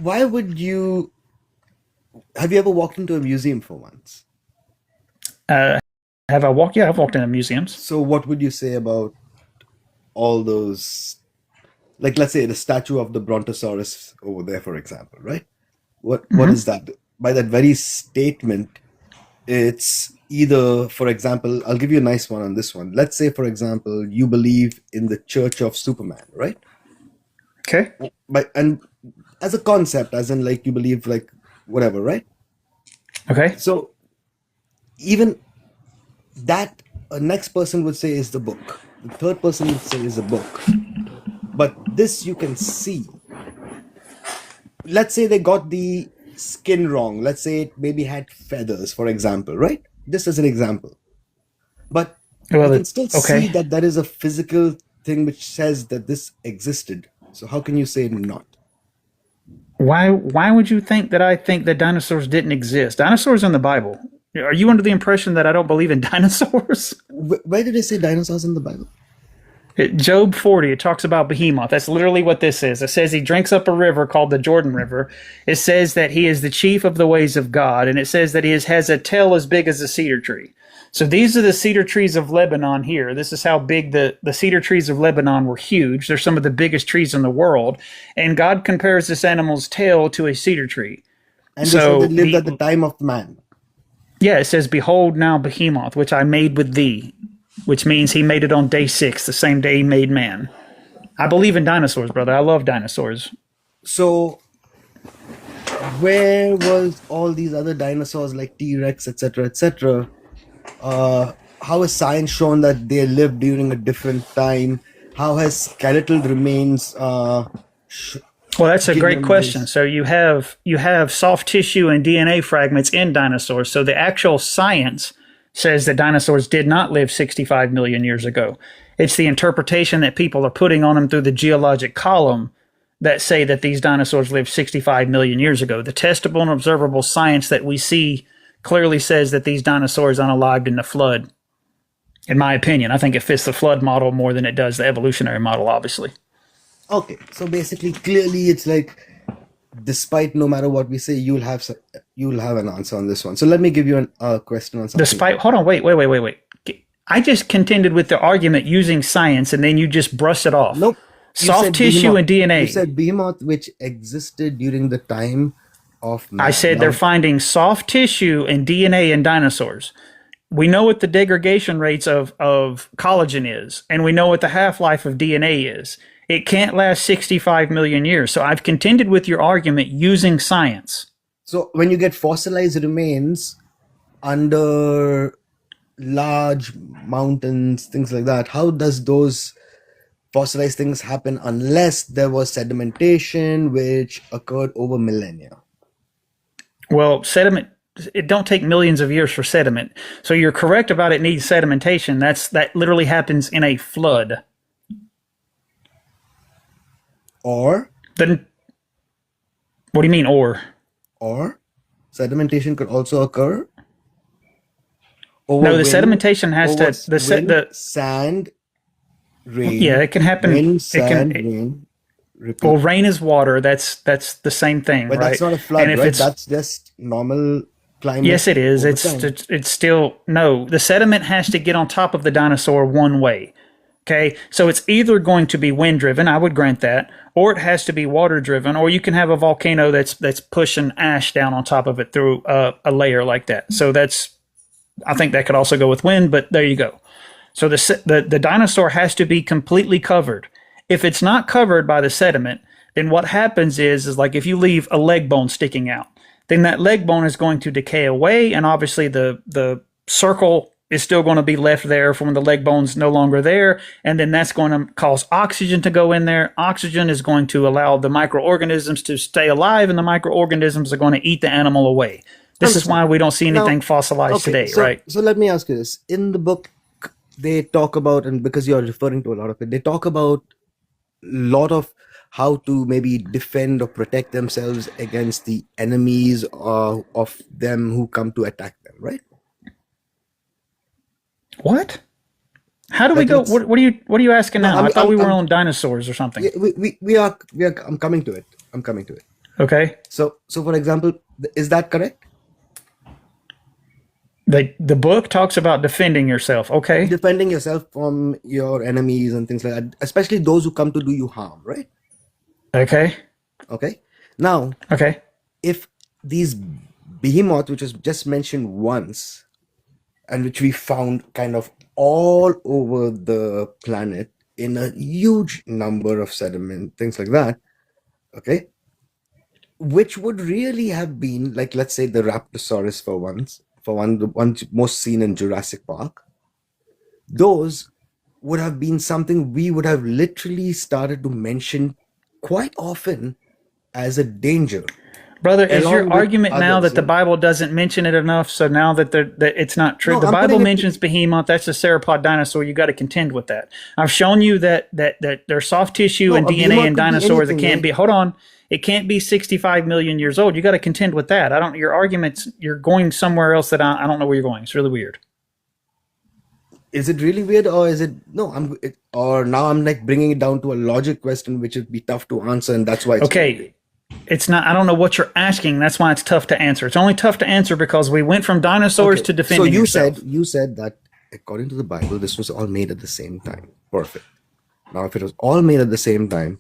why would you have you ever walked into a museum for once? Uh, have I walked? Yeah, I've walked into museums. So what would you say about all those, like let's say the statue of the brontosaurus over there, for example, right? What Hmm. is that? By that very statement, it's either, for example, I'll give you a nice one on this one. Let's say, for example, you believe in the Church of Superman, right? Okay. But and as a concept, as in like you believe like whatever, right? Okay. So even that next person would say is the book. The third person would say is a book. But this you can see. Let's say they got the skin wrong. Let's say it maybe had feathers, for example, right? Just as an example. But you Well, can still see okay. that there is a physical thing which says that this existed. So how can you say not? Why would you think that I think that dinosaurs didn't exist? Dinosaurs in the Bible. Are you under the impression that I don't believe in dinosaurs? Where did they say dinosaurs in the Bible? Job 40, it talks about Behemoth. That's literally what this is. It says he drinks up a river called the Jordan River. It says that he is the chief of the ways of God. And it says that has a tail as big as a cedar tree. So these are the cedar trees of Lebanon here. This is how big the cedar trees of Lebanon were huge. They're some of the biggest trees in the world. And God compares this animal's tail to a cedar tree. And they said they So lived at the time of man. yeah, it says, Behold now Behemoth, which I made with thee, which means he made it on day six, the same day he made man. I believe in dinosaurs, brother. I love dinosaurs. So where was all these other dinosaurs like T-Rex, etc., etc.? How has science shown that they lived during a different time? How has skeletal remains sh- Well, that's a great given question. this? So you have soft tissue and DNA fragments in dinosaurs. So the actual science says that dinosaurs did not live 65 million years ago. It's the interpretation that people are putting on them through the geologic column that say that these dinosaurs lived 65 million years ago. The testable and observable science that we see clearly says that these dinosaurs unalived in the flood. In my opinion, I think it fits the flood model more than it does the evolutionary model, obviously. Okay, so basically, clearly, it's like despite no matter what we say, you'll have an answer on this one. So let me give you a question on something Despite, else. hold on, wait. I just contended with the argument using science and then you just brush it off. Nope, you Soft said tissue behemoth. and You DNA. said behemoth, which existed during the time of I man. said they're Now, finding soft tissue and DNA in dinosaurs. We know what the degradation rates of collagen is, and we know what the half life of DNA is. It can't last 65 million years. So I've contended with your argument using science. so when you get fossilized remains under large mountains, things like that, how does those fossilized things happen unless there was sedimentation which occurred over millennia? Well, sediment, it don't take millions of years for sediment. So you're correct about it needs sedimentation. That literally happens in a flood. Or Then what do you mean or? or sedimentation could also occur over No, the wind, sedimentation has over to wind, the sand, yeah, rain, it can happen. wind, It can sand, rain, well, repeat. rain is water. That's the same thing, But that's right? not a And flood, if right? it's That's just normal yes, climate it is. over time. It's still no. The sediment has to get on top of the dinosaur one way. Okay, so it's either going to be wind driven, I would grant that, or it has to be water driven, or you can have a volcano that's pushing ash down on top of it through a layer like that. So that's I think that could also go with wind, but there you go. So the dinosaur has to be completely covered. If it's not covered by the sediment, then what happens is like if you leave a leg bone sticking out, then that leg bone is going to decay away, and obviously the circle is still going to be left there from when the leg bone's no longer there, and then that's going to cause oxygen to go in there. Oxygen is going to allow the microorganisms to stay alive, and the microorganisms are going to eat the animal away. This is Understand. why we don't see Now, anything fossilized okay, today, right? so let me ask you this. In the book, they talk about, and because you're referring to a lot of it, they talk about a lot of how to maybe defend or protect themselves against the enemies of them who come to attack them, right? What? How do we Like go? let's What are you asking no, now? I thought we were on dinosaurs or something. yeah, we are I'm coming to it. I'm coming to it. Okay. So for example, is that correct? The book talks about defending yourself. Okay. Defending yourself from your enemies and things like that, especially those who come to do you harm, right? Okay. Okay. Now, Okay. if these behemoth, which was just mentioned once, and which we found kind of all over the planet in a huge number of sediment, things like that, okay, which would really have been like, let's say, the Raptosaurus for one, the ones most seen in Jurassic Park. Those would have been something we would have literally started to mention quite often as a danger, Brother, is your along with argument now others. that the Bible doesn't mention it enough? So now that that it's not true, No, the I'm Bible putting it. mentions behemoth. That's a sauropod dinosaur. You got to contend with that. I've shown you that there's soft tissue No, and a DNA behemoth in could be dinosaurs. It anything, can't right? be. Hold on. It can't be 65 million years old. You got to contend with that. I don't. Your arguments. You're going somewhere else that I don't know where you're going. It's really weird. Is it really weird, or is it no? Or now I'm like bringing it down to a logic question, which would be tough to answer, and that's why it's really weird. Okay. It's not. I don't know what you're asking. That's why it's tough to answer. It's only tough to answer because we went from dinosaurs Okay, to so defending yourself. you said that according to the Bible, this was all made at the same time. Perfect. Now, if it was all made at the same time,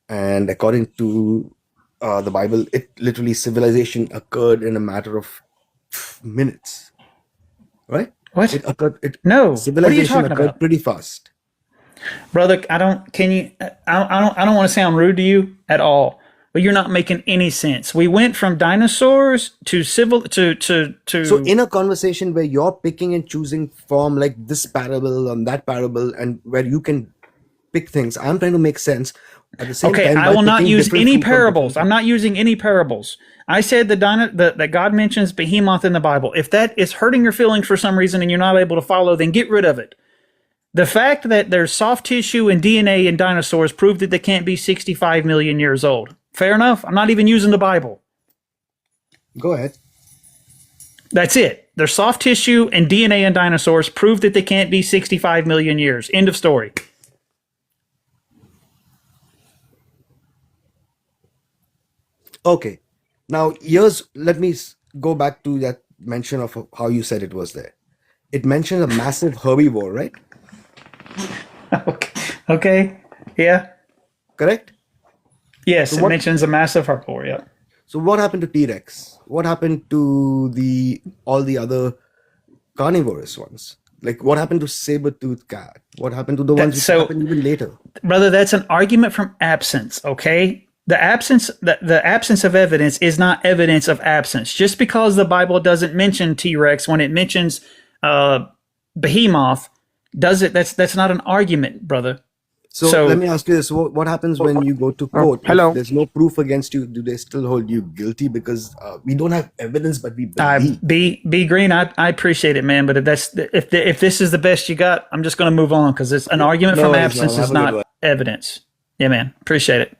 and according to the Bible, it literally civilization occurred in a matter of minutes, right? What? It occurred. No. What are you Civilization talking occurred about? pretty fast. Brother, I don't. Can you? I don't want to sound rude to you at all, but you're not making any sense. We went from dinosaurs to civil So to. in a conversation where you're picking and choosing from like this parable and that parable, and where you can pick things, I'm trying to make sense at the same Okay, time I by will not picking use different any fruit from parables. different I'm things. not using any parables. I said that God mentions behemoth in the Bible. If that is hurting your feelings for some reason and you're not able to follow, then get rid of it. The fact that there's soft tissue and DNA in dinosaurs prove that they can't be 65 million years old. Fair enough. I'm not even using the Bible. Go ahead. That's it. There's soft tissue and DNA in dinosaurs prove that they can't be 65 million years. End of story. Okay. Now let me go back to that mention of how you said it was there. It mentioned a massive herbivore, right? Okay. Okay. Yeah. Correct? Yes, So it what mentions a massive herbivore. Yeah. so what happened to T-Rex? What happened to the all the other carnivorous ones? Like what happened to saber-toothed cat? What happened to the ones which So, happened even later? brother, that's an argument from absence. Okay. The absence of evidence is not evidence of absence. Just because the Bible doesn't mention T-Rex when it mentions uh, behemoth, does it? That's not an argument, brother. So let So me ask you this: what happens when you go to court if Hello. there's no proof against you? Do they still hold you guilty because we don't have evidence, but we believe? B Green, I appreciate it, man. But if this is the best you got, I'm just going to move on because it's an argument No from worries, man. absence Have is a good not one. evidence. Yeah, man. Appreciate it.